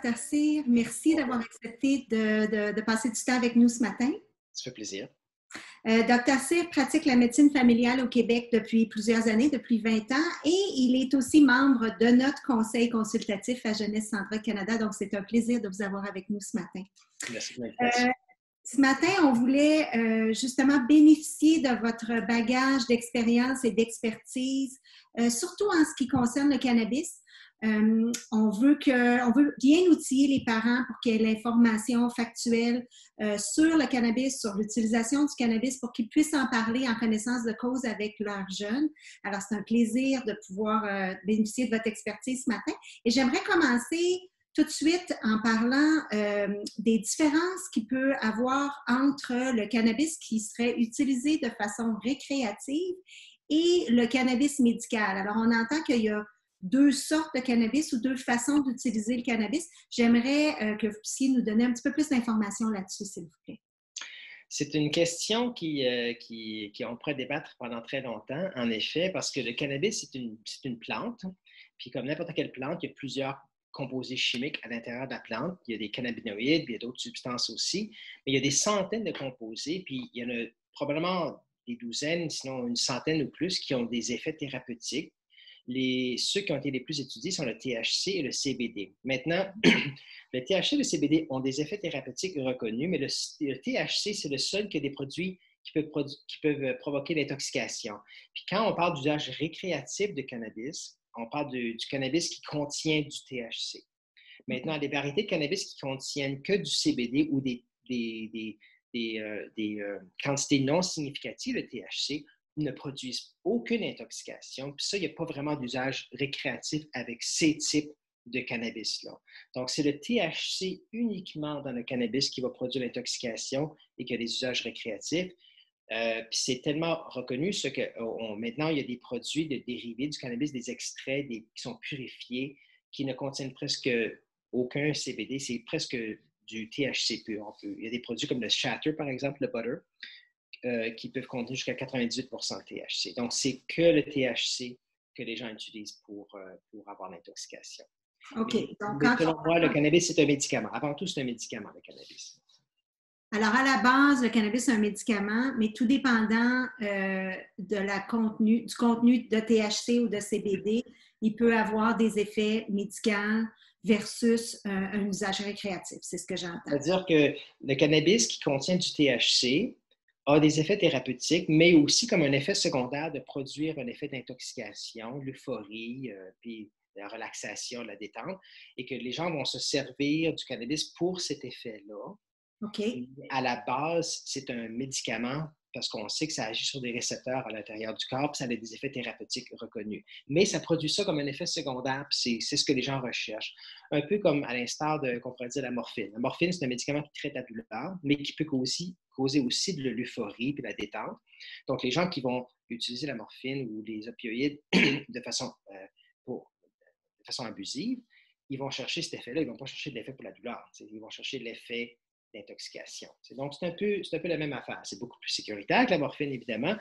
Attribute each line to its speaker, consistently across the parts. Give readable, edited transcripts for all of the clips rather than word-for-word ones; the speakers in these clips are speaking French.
Speaker 1: Dr. Cyr. Merci d'avoir accepté de passer du temps avec nous ce matin.
Speaker 2: Ça fait plaisir.
Speaker 1: Dr. Cyr pratique la médecine familiale au Québec depuis plusieurs années, depuis 20 ans, et il est aussi membre de notre conseil consultatif à Jeunesse Centre Canada. Donc, c'est un plaisir de vous avoir avec nous ce matin.
Speaker 2: Merci de l'invitation.
Speaker 1: Ce matin, on voulait justement bénéficier de votre bagage d'expérience et d'expertise, surtout en ce qui concerne le cannabis. On veut bien outiller les parents pour qu'il y ait l'information factuelle sur le cannabis, sur l'utilisation du cannabis, pour qu'ils puissent en parler en connaissance de cause avec leurs jeunes. Alors, c'est un plaisir de pouvoir bénéficier de votre expertise ce matin. Et j'aimerais commencer tout de suite en parlant des différences qu'il peut avoir entre le cannabis qui serait utilisé de façon récréative et le cannabis médical. Alors, on entend qu'il y a deux sortes de cannabis ou deux façons d'utiliser le cannabis. J'aimerais que vous puissiez nous donner un petit peu plus d'informations là-dessus, s'il vous plaît.
Speaker 2: C'est une question qu'on pourrait débattre pendant très longtemps, en effet, parce que le cannabis, c'est une plante. Puis comme n'importe quelle plante, il y a plusieurs composés chimiques à l'intérieur de la plante. Il y a des cannabinoïdes, puis il y a d'autres substances aussi. Mais il y a des centaines de composés, puis il y en a probablement des douzaines, sinon une centaine ou plus, qui ont des effets thérapeutiques. Ceux qui ont été les plus étudiés sont le THC et le CBD. Maintenant, le THC et le CBD ont des effets thérapeutiques reconnus, mais le THC, c'est le seul qui a des produits qui peuvent provoquer l'intoxication. Puis quand on parle d'usage récréatif de cannabis, on parle du cannabis qui contient du THC. Maintenant, les variétés de cannabis qui contiennent que du CBD ou des quantités non significatives de THC ne produisent aucune intoxication. Puis ça, il n'y a pas vraiment d'usage récréatif avec ces types de cannabis-là. Donc, c'est le THC uniquement dans le cannabis qui va produire l'intoxication et qui a des usages récréatifs. Puis c'est tellement reconnu que maintenant, il y a des produits de dérivés du cannabis, des extraits qui sont purifiés, qui ne contiennent presque aucun CBD. C'est presque du THC pur. Il y a des produits comme le Shatter, par exemple, le butter, qui peuvent contenir jusqu'à 98 THC. Donc, c'est que le THC que les gens utilisent pour avoir l'intoxication.
Speaker 1: OK. Donc,
Speaker 2: selon moi, le cannabis, c'est un médicament. Avant tout, c'est un médicament, le cannabis.
Speaker 1: Alors, à la base, le cannabis, c'est un médicament, mais tout dépendant du contenu de THC ou de CBD, il peut avoir des effets médicaux versus un usage récréatif. C'est ce que j'entends.
Speaker 2: C'est-à-dire que le cannabis qui contient du THC a des effets thérapeutiques, mais aussi comme un effet secondaire de produire un effet d'intoxication, l'euphorie, puis la relaxation, la détente, et que les gens vont se servir du cannabis pour cet effet-là.
Speaker 1: Okay.
Speaker 2: À la base, c'est un médicament parce qu'on sait que ça agit sur des récepteurs à l'intérieur du corps, puis ça a des effets thérapeutiques reconnus. Mais ça produit ça comme un effet secondaire, puis c'est ce que les gens recherchent. Un peu comme à l'instar qu'on pourrait dire la morphine. La morphine, c'est un médicament qui traite la douleur, mais qui peut causer aussi de l'euphorie puis de la détente. Donc, les gens qui vont utiliser la morphine ou les opioïdes de façon abusive, ils vont chercher cet effet-là, ils ne vont pas chercher de l'effet pour la douleur. Ils vont chercher l'effet d'intoxication. Donc, c'est un peu la même affaire. C'est beaucoup plus sécuritaire que la morphine, évidemment,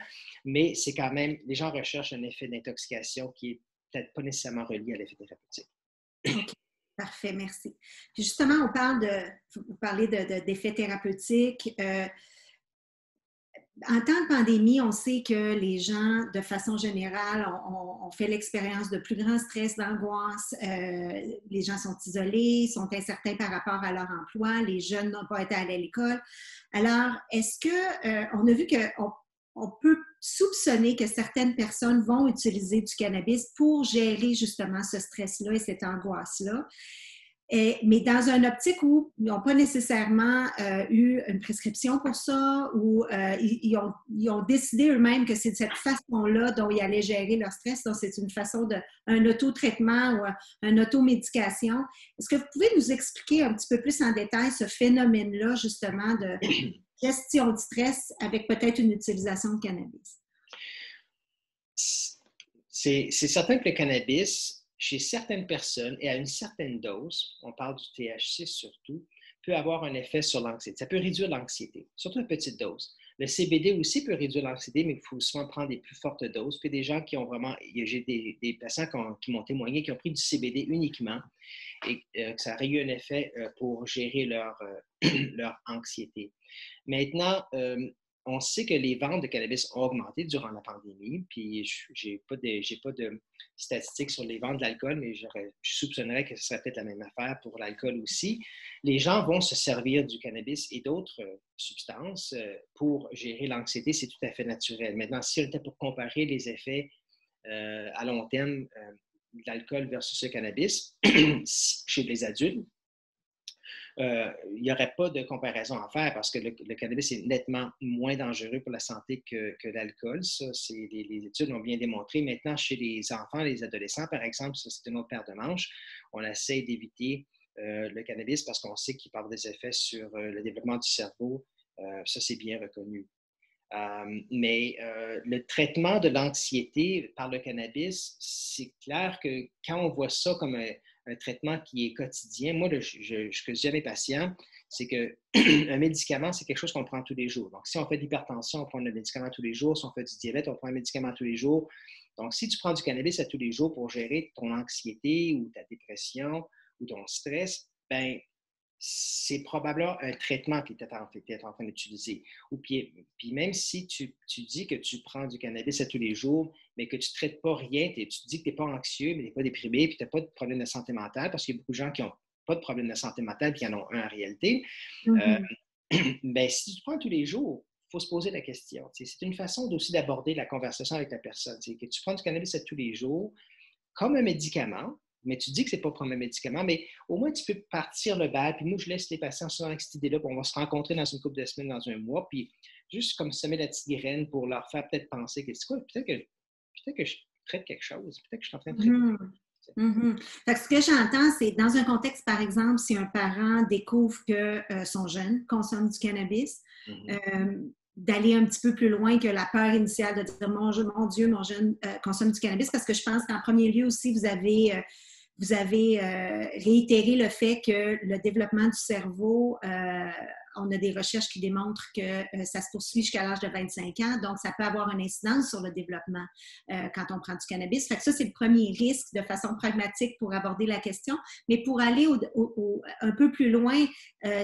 Speaker 2: mais c'est quand même, les gens recherchent un effet d'intoxication qui n'est peut-être pas nécessairement relié à l'effet thérapeutique.
Speaker 1: OK. Parfait, merci. Puis justement, vous parlez d'effets thérapeutiques. En temps de pandémie, on sait que les gens, de façon générale, ont fait l'expérience de plus grand stress, d'angoisse. Les gens sont isolés, sont incertains par rapport à leur emploi. Les jeunes n'ont pas été allés à l'école. Alors, est-ce que on a vu qu'on peut soupçonner que certaines personnes vont utiliser du cannabis pour gérer justement ce stress-là et cette angoisse-là? Mais dans une optique où ils n'ont pas nécessairement eu une prescription pour ça, ou ils ont décidé eux-mêmes que c'est de cette façon-là dont ils allaient gérer leur stress. Donc, c'est une façon un autotraitement ou une automédication. Est-ce que vous pouvez nous expliquer un petit peu plus en détail ce phénomène-là, justement, de gestion de stress avec peut-être une utilisation de cannabis?
Speaker 2: C'est certain que le cannabis, chez certaines personnes et à une certaine dose, on parle du THC surtout, peut avoir un effet sur l'anxiété. Ça peut réduire l'anxiété, surtout à petite dose. Le CBD aussi peut réduire l'anxiété, mais il faut souvent prendre des plus fortes doses. Puis des gens qui ont vraiment, j'ai des patients qui m'ont témoigné, qui ont pris du CBD uniquement et que ça a eu un effet pour gérer leur anxiété. Maintenant, on sait que les ventes de cannabis ont augmenté durant la pandémie, puis je n'ai pas de statistiques sur les ventes de l'alcool, mais je soupçonnerais que ce serait peut-être la même affaire pour l'alcool aussi. Les gens vont se servir du cannabis et d'autres substances pour gérer l'anxiété, c'est tout à fait naturel. Maintenant, si on était pour comparer les effets à long terme de l'alcool versus le cannabis chez les adultes, il n'y aurait pas de comparaison à faire parce que le cannabis est nettement moins dangereux pour la santé que l'alcool. Ça, les études l'ont bien démontré. Maintenant, chez les enfants, les adolescents, par exemple, ça, c'est une autre paire de manches. On essaie d'éviter le cannabis parce qu'on sait qu'il peut avoir des effets sur le développement du cerveau. Ça, c'est bien reconnu. Mais le traitement de l'anxiété par le cannabis, c'est clair que quand on voit ça comme un traitement qui est quotidien, moi, ce que je dis à mes patients, c'est qu'un médicament, c'est quelque chose qu'on prend tous les jours. Donc, si on fait de l'hypertension, on prend un médicament tous les jours. Si on fait du diabète, on prend un médicament tous les jours. Donc, si tu prends du cannabis à tous les jours pour gérer ton anxiété ou ta dépression ou ton stress, ben c'est probablement un traitement que tu es en train d'utiliser. Puis même si tu dis que tu prends du cannabis à tous les jours, mais que tu ne traites pas rien, tu dis que tu n'es pas anxieux, mais tu n'es pas déprimé, puis tu n'as pas de problème de santé mentale, parce qu'il y a beaucoup de gens qui n'ont pas de problème de santé mentale, puis qui en ont un en réalité. Ben, si tu prends tous les jours, il faut se poser la question. C'est une façon aussi d'aborder la conversation avec la personne. Que tu prends du cannabis à tous les jours, comme un médicament, mais tu dis que ce n'est pas comme un médicament, mais au moins tu peux partir le bal. Puis moi, je laisse les patients souvent avec cette idée-là, puis on va se rencontrer dans une couple de semaines, dans un mois, puis juste comme semer la petite graine pour leur faire peut-être penser que c'est quoi, peut-être que je traite quelque chose, peut-être que je suis en train de traiter quelque chose.
Speaker 1: Fait que ce que j'entends, c'est dans un contexte, par exemple, si un parent découvre que son jeune consomme du cannabis, d'aller un petit peu plus loin que la peur initiale de dire mon Dieu, mon jeune consomme du cannabis, parce que je pense qu'en premier lieu aussi, vous avez réitéré le fait que le développement du cerveau, on a des recherches qui démontrent que ça se poursuit jusqu'à l'âge de 25 ans, donc ça peut avoir une incidence sur le développement quand on prend du cannabis. Fait que ça, c'est le premier risque de façon pragmatique pour aborder la question. Mais pour aller un peu plus loin,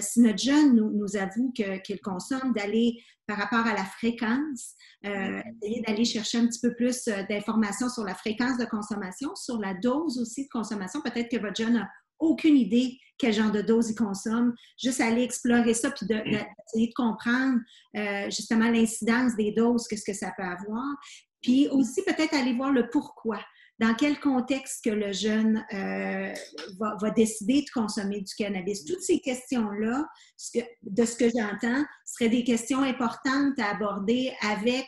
Speaker 1: si notre jeune nous avoue qu'il consomme, d'aller par rapport à la fréquence, essayer d'aller chercher un petit peu plus d'informations sur la fréquence de consommation, sur la dose aussi de consommation. Peut-être que votre jeune n'a aucune idée quel genre de dose il consomme. Juste aller explorer ça, puis d'essayer de comprendre justement l'incidence des doses, qu'est-ce que ça peut avoir. Puis aussi peut-être aller voir le pourquoi. Dans quel contexte que le jeune va décider de consommer du cannabis. Toutes ces questions-là, de ce que j'entends, seraient des questions importantes à aborder avec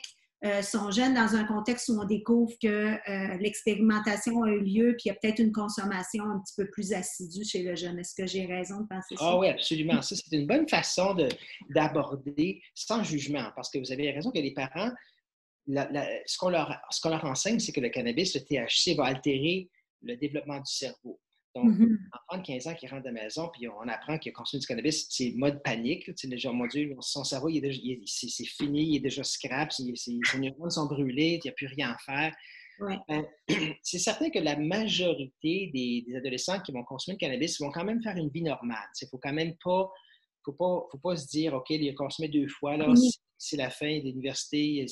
Speaker 1: son jeune dans un contexte où on découvre que l'expérimentation a eu lieu puis il y a peut-être une consommation un petit peu plus assidue chez le jeune. Est-ce que j'ai raison de penser ça?
Speaker 2: Ah oui, absolument. Ça, c'est une bonne façon d'aborder sans jugement, parce que vous avez raison que les parents, ce qu'on leur enseigne, c'est que le cannabis, le THC, va altérer le développement du cerveau. Donc, un enfant de 15 ans qui rentre de la maison, puis on apprend qu'il a consommé du cannabis, c'est mode panique. C'est genre, mon Dieu, son cerveau, c'est fini, il est déjà scrap, ses neurones sont brûlés, il n'y a plus rien à faire.
Speaker 1: Ouais.
Speaker 2: C'est certain que la majorité des adolescents qui vont consommer le cannabis vont quand même faire une vie normale. Il ne faut quand même pas, faut pas se dire, OK, il a consommé 2 fois, là, c'est la fin de l'université, il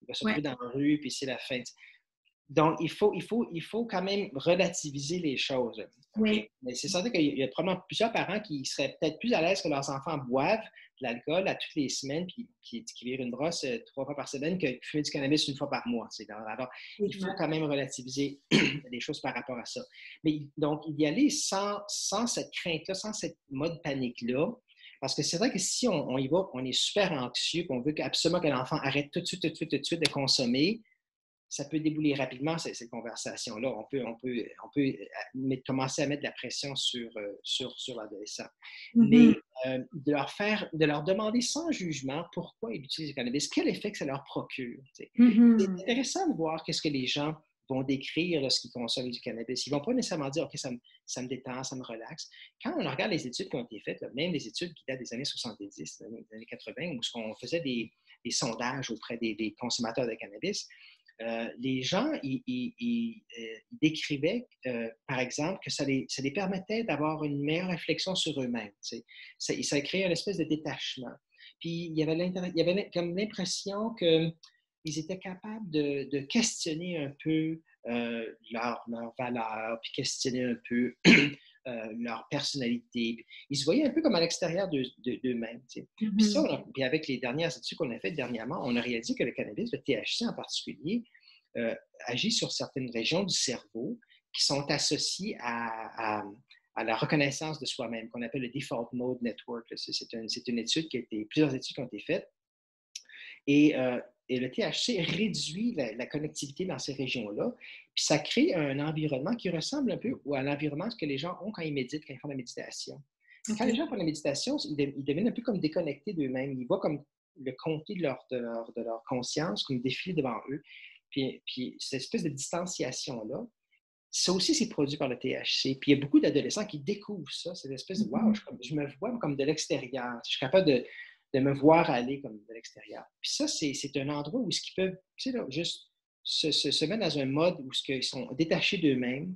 Speaker 2: va se retrouver dans la rue, puis c'est la fin. Donc, il faut quand même relativiser les choses.
Speaker 1: Oui.
Speaker 2: Mais c'est certain qu'il y a probablement plusieurs parents qui seraient peut-être plus à l'aise que leurs enfants boivent de l'alcool à toutes les semaines, puis qui virent une brosse 3 fois par semaine, que fumer du cannabis 1 fois par mois. Alors, il faut quand même relativiser les choses par rapport à ça. Mais donc, y aller sans cette crainte-là, sans cette mode panique-là, parce que c'est vrai que si on y va, on est super anxieux, qu'on veut absolument que l'enfant arrête tout de suite de consommer, ça peut débouler rapidement cette conversation-là. On peut commencer à mettre de la pression sur l'adolescent. Mais de leur demander sans jugement pourquoi ils utilisent le cannabis, quel effet que ça leur procure. C'est intéressant de voir qu'est-ce que les gens vont décrire là, ce qu'ils consomment du cannabis. Ils ne vont pas nécessairement dire « OK, ça me détend, ça me relaxe ». Quand on regarde les études qui ont été faites, là, même les études qui datent des années 70, des années 80, où on faisait des sondages auprès des consommateurs de cannabis, les gens, ils décrivaient, par exemple, que ça les permettait d'avoir une meilleure réflexion sur eux-mêmes. Ça créait une espèce de détachement. Puis, il y avait comme l'impression qu'ils étaient capables de questionner un peu leurs valeurs, puis questionner un peu leur personnalité. Ils se voyaient un peu comme à l'extérieur d'eux-mêmes. Puis ça, puis avec les dernières études qu'on a faites dernièrement, on a réalisé que le cannabis, le THC en particulier, agit sur certaines régions du cerveau qui sont associées à la reconnaissance de soi-même, qu'on appelle le Default Mode Network. C'est une étude plusieurs études qui ont été faites. Et le THC réduit la connectivité dans ces régions-là. Puis ça crée un environnement qui ressemble un peu à l'environnement que les gens ont quand ils méditent, quand ils font la méditation. Okay. Quand les gens font la méditation, ils deviennent un peu comme déconnectés d'eux-mêmes. Ils voient comme le comté de leur conscience comme défiler devant eux. Puis cette espèce de distanciation-là, ça aussi, c'est produit par le THC. Puis il y a beaucoup d'adolescents qui découvrent ça, cette espèce de « wow, je me vois comme de l'extérieur. Je suis capable de me voir aller comme de l'extérieur. » Puis ça, c'est un endroit où ils peuvent, tu sais, là, juste se mettre dans un mode où ils sont détachés d'eux-mêmes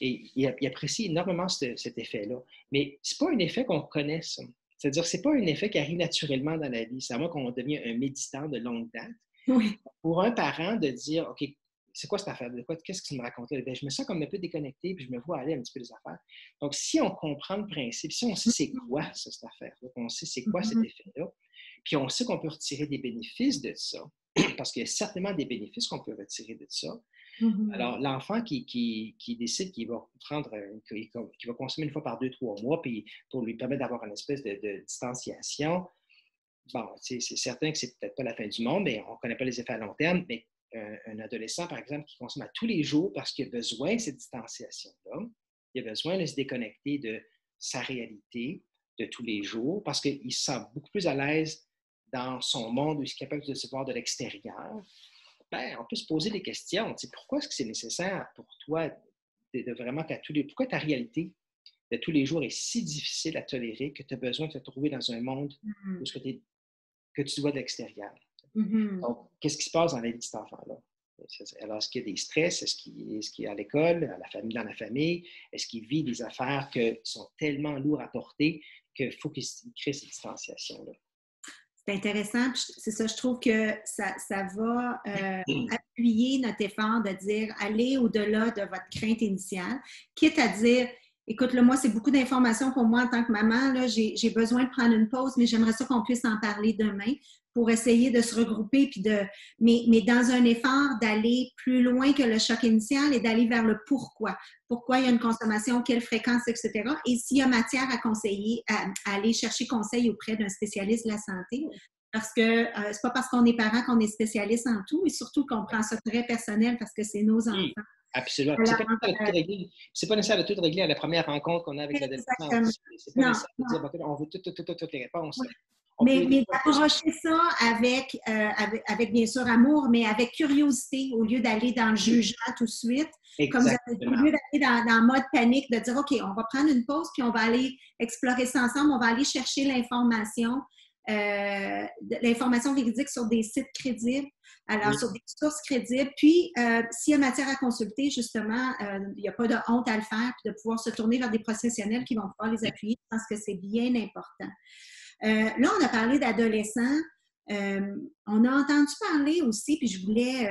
Speaker 2: et ils apprécient énormément cet effet-là. Mais ce n'est pas un effet qu'on connaît, ça. C'est-à-dire que ce n'est pas un effet qui arrive naturellement dans la vie. C'est à moins qu'on devienne un méditant de longue date.
Speaker 1: Oui.
Speaker 2: Pour un parent, de dire « OK, c'est quoi cette affaire? Qu'est-ce qu'il me raconte là? » Je me sens comme un peu déconnecté, puis je me vois aller un petit peu des affaires. Donc, si on comprend le principe, si on sait c'est quoi ça, cette affaire-là, on sait c'est quoi cet effet-là, puis on sait qu'on peut retirer des bénéfices de ça, parce qu'il y a certainement des bénéfices qu'on peut retirer de ça. Alors, l'enfant qui décide qu'il va qu'il va consommer une fois par 2-3 mois, puis pour lui permettre d'avoir une espèce de distanciation, bon, c'est certain que c'est peut-être pas la fin du monde, mais on ne connaît pas les effets à long terme, mais un adolescent, par exemple, qui consomme à tous les jours parce qu'il a besoin de cette distanciation-là, il a besoin de se déconnecter de sa réalité de tous les jours parce qu'il se sent beaucoup plus à l'aise dans son monde où il est capable de se voir de l'extérieur. Ben, on peut se poser des questions. Pourquoi est-ce que c'est nécessaire pour toi de vraiment pourquoi ta réalité de tous les jours est si difficile à tolérer que tu as besoin de te trouver dans un monde où que tu vois de l'extérieur? Donc, qu'est-ce qui se passe dans la vie de cet enfant-là? Alors, est-ce qu'il y a des stress? Est-ce qu'il est à l'école, dans la famille? Est-ce qu'il vit des affaires qui sont tellement lourdes à porter qu'il faut qu'il crée cette distanciation-là?
Speaker 1: C'est intéressant. C'est ça, je trouve que ça va appuyer notre effort de dire allez au-delà de votre crainte initiale, quitte à dire écoute, là, moi, c'est beaucoup d'informations pour moi en tant que maman. Là, j'ai besoin de prendre une pause, mais j'aimerais ça qu'on puisse en parler demain pour essayer de se regrouper, mais dans un effort d'aller plus loin que le choc initial et d'aller vers le pourquoi. Pourquoi il y a une consommation, quelle fréquence, etc. Et s'il y a matière à conseiller, à aller chercher conseil auprès d'un spécialiste de la santé. Parce que c'est pas parce qu'on est parent qu'on est spécialiste en tout, et surtout qu'on prend ça très personnel parce que c'est nos enfants.
Speaker 2: Absolument. C'est pas nécessaire de tout régler à la première rencontre qu'on a avec l'adolescent. C'est pas nécessaire de dire on veut toutes les réponses.
Speaker 1: Oui. Mais d'approcher ça avec bien sûr amour, mais avec curiosité, au lieu d'aller dans le jugement tout de suite. Au lieu d'aller dans le mode panique, de dire OK, on va prendre une pause, puis on va aller explorer ça ensemble, on va aller chercher l'information véridique sur des sites crédibles, sur des sources crédibles. Puis, s'il y a matière à consulter, justement, il n'y a pas de honte à le faire, puis de pouvoir se tourner vers des professionnels qui vont pouvoir les appuyer. Je pense que c'est bien important. Là, on a parlé d'adolescents. On a entendu parler aussi, puis je voulais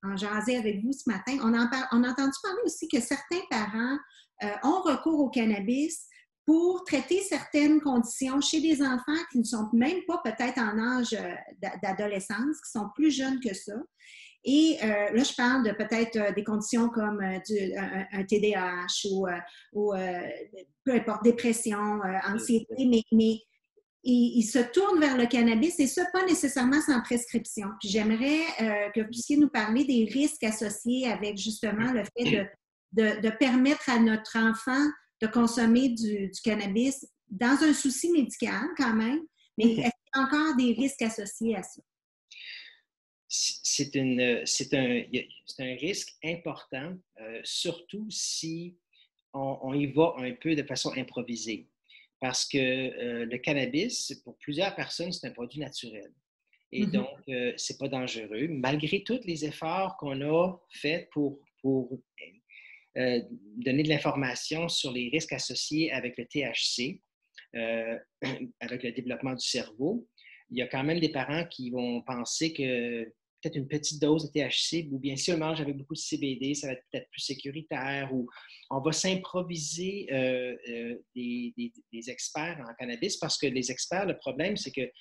Speaker 1: en jaser avec vous ce matin, on a entendu parler aussi que certains parents ont recours au cannabis pour traiter certaines conditions chez des enfants qui ne sont même pas peut-être en âge d'adolescence, qui sont plus jeunes que ça. Et là, je parle de peut-être des conditions comme un TDAH ou peu importe, dépression, anxiété, mais ils se tournent vers le cannabis et ça, pas nécessairement sans prescription. Puis j'aimerais que vous puissiez nous parler des risques associés avec justement le fait de permettre à notre enfant de consommer du cannabis dans un souci médical quand même, mais est-ce qu'il y a encore des risques associés à ça?
Speaker 2: c'est un risque important, surtout si on y va un peu de façon improvisée. Parce que le cannabis, pour plusieurs personnes, c'est un produit naturel. Et
Speaker 1: Mhm.
Speaker 2: donc, ce n'est pas dangereux, malgré tous les efforts qu'on a faits pour donner de l'information sur les risques associés avec le THC, euh, avec le développement du cerveau. Il y a quand même des parents qui vont penser que peut-être une petite dose de THC, ou bien si on mange avec beaucoup de CBD, ça va être peut-être plus sécuritaire, ou on va s'improviser des experts en cannabis, parce que les experts, le problème, c'est que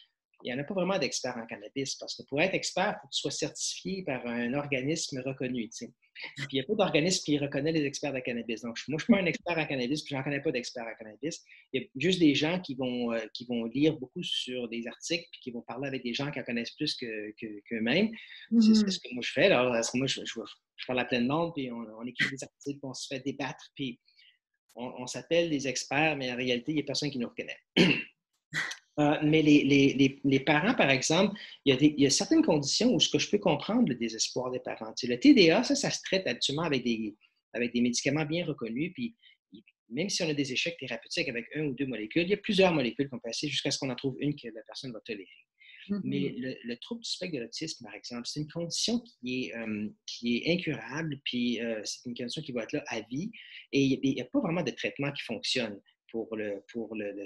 Speaker 2: il n'y en a pas vraiment d'experts en cannabis, parce que pour être expert, il faut que tu sois certifié par un organisme reconnu. Tu sais. Puis il n'y a pas d'organisme qui reconnaît les experts de cannabis. Donc, moi, je ne suis pas un expert en cannabis, puis je n'en connais pas d'experts en cannabis. Il y a juste des gens qui vont lire beaucoup sur des articles, puis qui vont parler avec des gens qui en connaissent plus qu'eux-mêmes. C'est ce que moi je fais. Alors, moi, je parle à plein de monde, puis on écrit des articles, puis on se fait débattre, puis on s'appelle des experts, mais en réalité, il n'y a personne qui nous reconnaît. Mais les parents, par exemple, il y a certaines conditions où ce que je peux comprendre le désespoir des parents. Tu sais, le TDA, ça se traite habituellement avec des médicaments bien reconnus. Puis même si on a des échecs thérapeutiques avec 1 ou 2 molécules, il y a plusieurs molécules qu'on peut essayer jusqu'à ce qu'on en trouve une que la personne va tolérer. Mais le trouble du spectre de l'autisme, par exemple, c'est une condition qui est incurable, puis c'est une condition qui va être là à vie, et il n'y a pas vraiment de traitement qui fonctionne pour le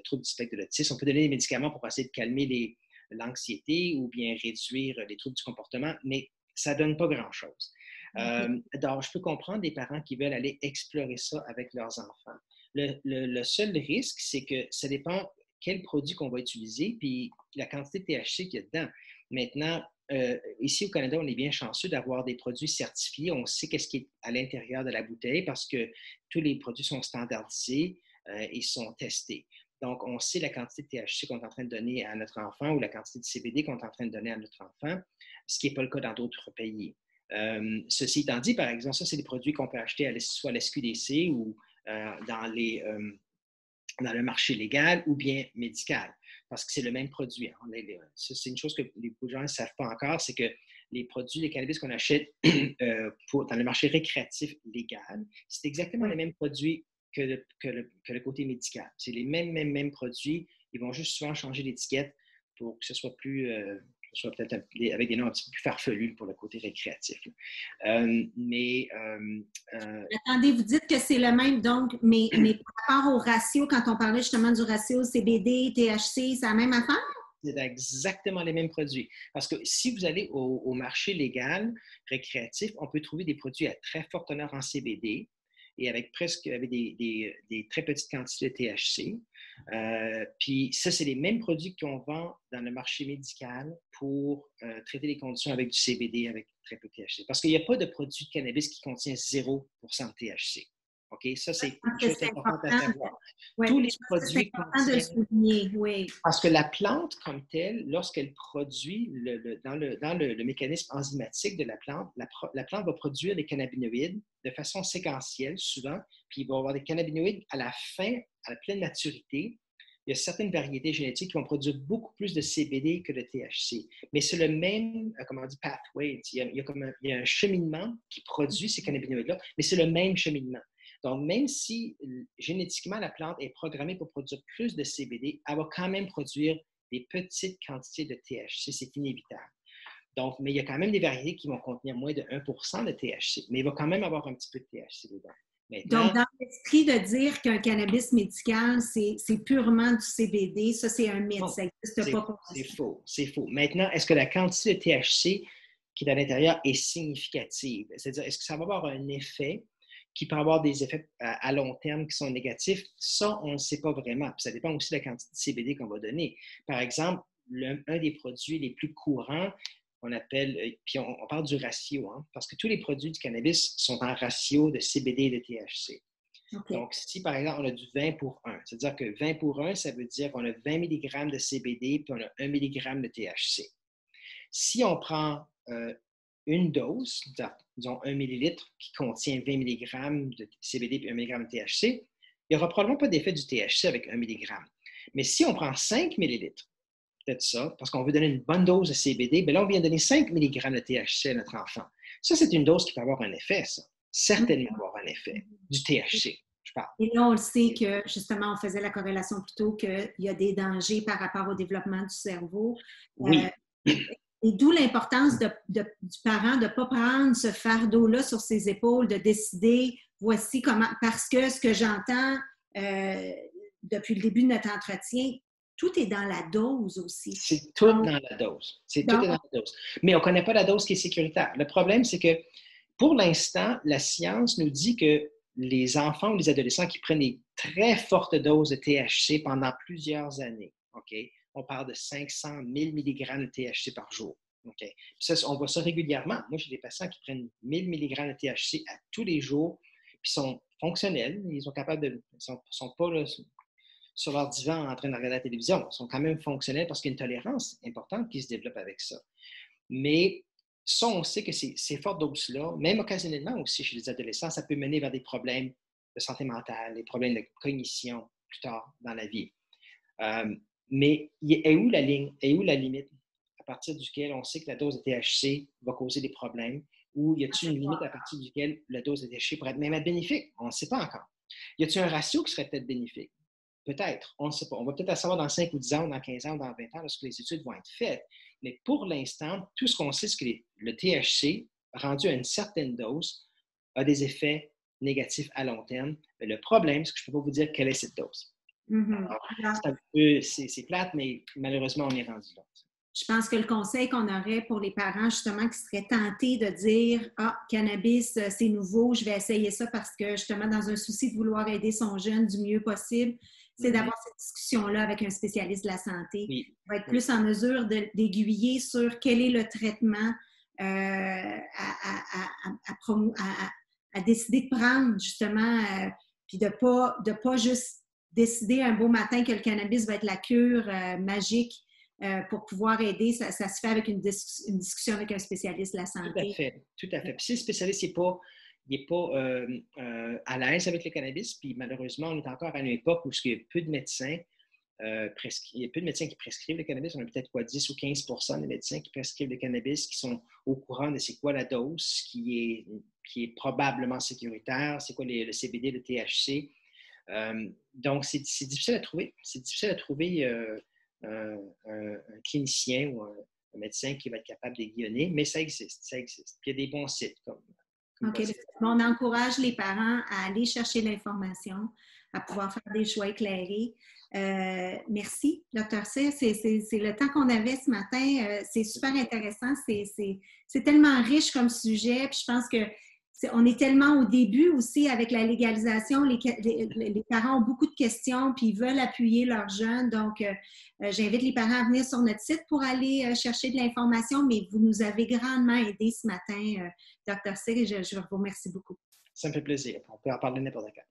Speaker 2: trouble du spectre de l'autisme. On peut donner des médicaments pour essayer de calmer l'anxiété ou bien réduire les troubles du comportement, mais ça ne donne pas grand-chose. Donc, je peux comprendre des parents qui veulent aller explorer ça avec leurs enfants. Le seul risque, c'est que ça dépend quel produit qu'on va utiliser, puis la quantité de THC qu'il y a dedans. Maintenant, ici au Canada, on est bien chanceux d'avoir des produits certifiés. On sait qu'est-ce qui est à l'intérieur de la bouteille parce que tous les produits sont standardisés et sont testés. Donc, on sait la quantité de THC qu'on est en train de donner à notre enfant ou la quantité de CBD qu'on est en train de donner à notre enfant, ce qui n'est pas le cas dans d'autres pays. Ceci étant dit, par exemple, ça, c'est des produits qu'on peut acheter soit à l'SQDC ou dans le marché légal ou bien médical, parce que c'est le même produit. Hein. C'est une chose que les gens ne savent pas encore, c'est que les produits de cannabis qu'on achète dans le marché récréatif légal, c'est exactement les mêmes produits que le côté médical. C'est les mêmes produits. Ils vont juste souvent changer l'étiquette pour que ce soit peut-être avec des noms un petit peu plus farfelus pour le côté récréatif.
Speaker 1: Attendez, vous dites que c'est le même, donc, mais par rapport au ratio, quand on parlait justement du ratio CBD, THC, c'est la même affaire?
Speaker 2: C'est exactement les mêmes produits. Parce que si vous allez au marché légal récréatif, on peut trouver des produits à très forte teneur en CBD et avec des très petites quantités de THC. Puis ça, c'est les mêmes produits qu'on vend dans le marché médical pour traiter les conditions avec du CBD, avec très peu de THC. Parce qu'il n'y a pas de produit de cannabis qui contient 0% de THC. OK? Ça, c'est une chose importante à savoir.
Speaker 1: Ouais,
Speaker 2: tous les produits
Speaker 1: c'est important de le souligner, oui.
Speaker 2: Parce que la plante comme telle, lorsqu'elle produit, dans le mécanisme enzymatique de la plante, la plante va produire des cannabinoïdes de façon séquentielle, souvent, puis il va y avoir des cannabinoïdes à la fin, à la pleine maturité. Il y a certaines variétés génétiques qui vont produire beaucoup plus de CBD que de THC. Mais c'est le même, comment on dit, pathway. Il y a un cheminement qui produit ces cannabinoïdes-là, mais c'est le même cheminement. Donc, même si génétiquement la plante est programmée pour produire plus de CBD, elle va quand même produire des petites quantités de THC. C'est inévitable. Donc, mais il y a quand même des variétés qui vont contenir moins de 1% de THC, mais il va quand même avoir un petit peu de THC dedans. Maintenant,
Speaker 1: donc, dans l'esprit de dire qu'un cannabis médical, c'est purement du CBD, ça, c'est un mythe. Ça n'existe pas pour
Speaker 2: c'est faux. C'est faux. Maintenant, est-ce que la quantité de THC qui est à l'intérieur est significative? C'est-à-dire, est-ce que ça va avoir un effet qui peut avoir des effets à long terme qui sont négatifs? Ça, on ne sait pas vraiment. Puis ça dépend aussi de la quantité de CBD qu'on va donner. Par exemple, un des produits les plus courants, on appelle, puis on parle du ratio, hein, parce que tous les produits du cannabis sont en ratio de CBD et de THC. Okay. Donc, si par exemple, on a du 20 pour 1, c'est-à-dire que 20 pour 1, ça veut dire qu'on a 20 mg de CBD puis on a 1 mg de THC. Si on prend une dose, disons 1 millilitre qui contient 20 mg de CBD et 1 mg de THC, il n'y aura probablement pas d'effet du THC avec 1 mg. Mais si on prend 5 millilitres peut-être ça, parce qu'on veut donner une bonne dose de CBD. Bien là, on vient donner 5 mg de THC à notre enfant. Ça, c'est une dose qui peut avoir un effet, ça. Certainement avoir un effet. Du THC, je parle.
Speaker 1: Et là, on le sait que, justement, on faisait la corrélation plus tôt qu'il y a des dangers par rapport au développement du cerveau.
Speaker 2: Oui.
Speaker 1: Et d'où l'importance du parent de ne pas prendre ce fardeau-là sur ses épaules, de décider, voici comment, parce que ce que j'entends depuis le début de notre entretien, tout est dans la dose aussi.
Speaker 2: C'est tout dans la dose. Tout est dans la dose. Mais on ne connaît pas la dose qui est sécuritaire. Le problème, c'est que pour l'instant, la science nous dit que les enfants ou les adolescents qui prennent des très fortes doses de THC pendant plusieurs années, OK? On parle de 500 000 mg de THC par jour. Okay? Ça, on voit ça régulièrement. Moi, j'ai des patients qui prennent 1000 mg de THC à tous les jours, puis sont fonctionnels. Ils sont capables de. Ils ne sont pas là, sur leur divan en train de regarder la télévision. Ils sont quand même fonctionnels parce qu'il y a une tolérance importante qui se développe avec ça. Mais ça, on sait que ces fortes doses-là, même occasionnellement aussi chez les adolescents, ça peut mener vers des problèmes de santé mentale, des problèmes de cognition plus tard dans la vie. Mais est où la ligne? Est où la limite à partir duquel on sait que la dose de THC va causer des problèmes? Ou y a-t-il une limite à partir duquel la dose de THC pourrait même être bénéfique? On ne sait pas encore. Y a-t-il un ratio qui serait peut-être bénéfique? Peut-être, on ne sait pas. On va peut-être le savoir dans 5 ou 10 ans, ou dans 15 ans, ou dans 20 ans, lorsque les études vont être faites. Mais pour l'instant, tout ce qu'on sait, c'est que le THC, rendu à une certaine dose, a des effets négatifs à long terme. Mais le problème, c'est que je ne peux pas vous dire quelle est cette dose. C'est plate, mais malheureusement, on est rendu là.
Speaker 1: Je pense que le conseil qu'on aurait pour les parents, justement, qui seraient tentés de dire « Ah, cannabis, c'est nouveau, je vais essayer ça parce que, justement, dans un souci de vouloir aider son jeune du mieux possible », c'est d'avoir cette discussion-là avec un spécialiste de la santé. Il va être plus en mesure d'aiguiller sur quel est le traitement à décider de prendre, justement, puis de pas juste décider un beau matin que le cannabis va être la cure magique pour pouvoir aider. Ça se fait avec une discussion avec un spécialiste de la santé.
Speaker 2: Tout à fait. Puis si le spécialiste n'est pas à l'aise avec le cannabis, puis malheureusement, on est encore à une époque où il y a peu de médecins qui prescrivent le cannabis. On a peut-être 10 ou 15 des médecins qui prescrivent le cannabis, qui sont au courant de c'est quoi la dose, qui est probablement sécuritaire, c'est quoi le CBD, le THC. Donc, c'est difficile à trouver. C'est difficile à trouver un clinicien ou un médecin qui va être capable d'aiguillonner, mais ça existe. Puis il y a des bons sites comme
Speaker 1: OK. On encourage les parents à aller chercher l'information, à pouvoir faire des choix éclairés. Merci, Dr. Cyr. C'est le temps qu'on avait ce matin. C'est super intéressant. C'est tellement riche comme sujet. Puis je pense que on est tellement au début aussi avec la légalisation. Les parents ont beaucoup de questions puis ils veulent appuyer leurs jeunes. Donc, j'invite les parents à venir sur notre site pour aller chercher de l'information. Mais vous nous avez grandement aidé ce matin, Dr. Cyr, et je vous remercie beaucoup.
Speaker 2: Ça me fait plaisir. On peut en parler n'importe quand.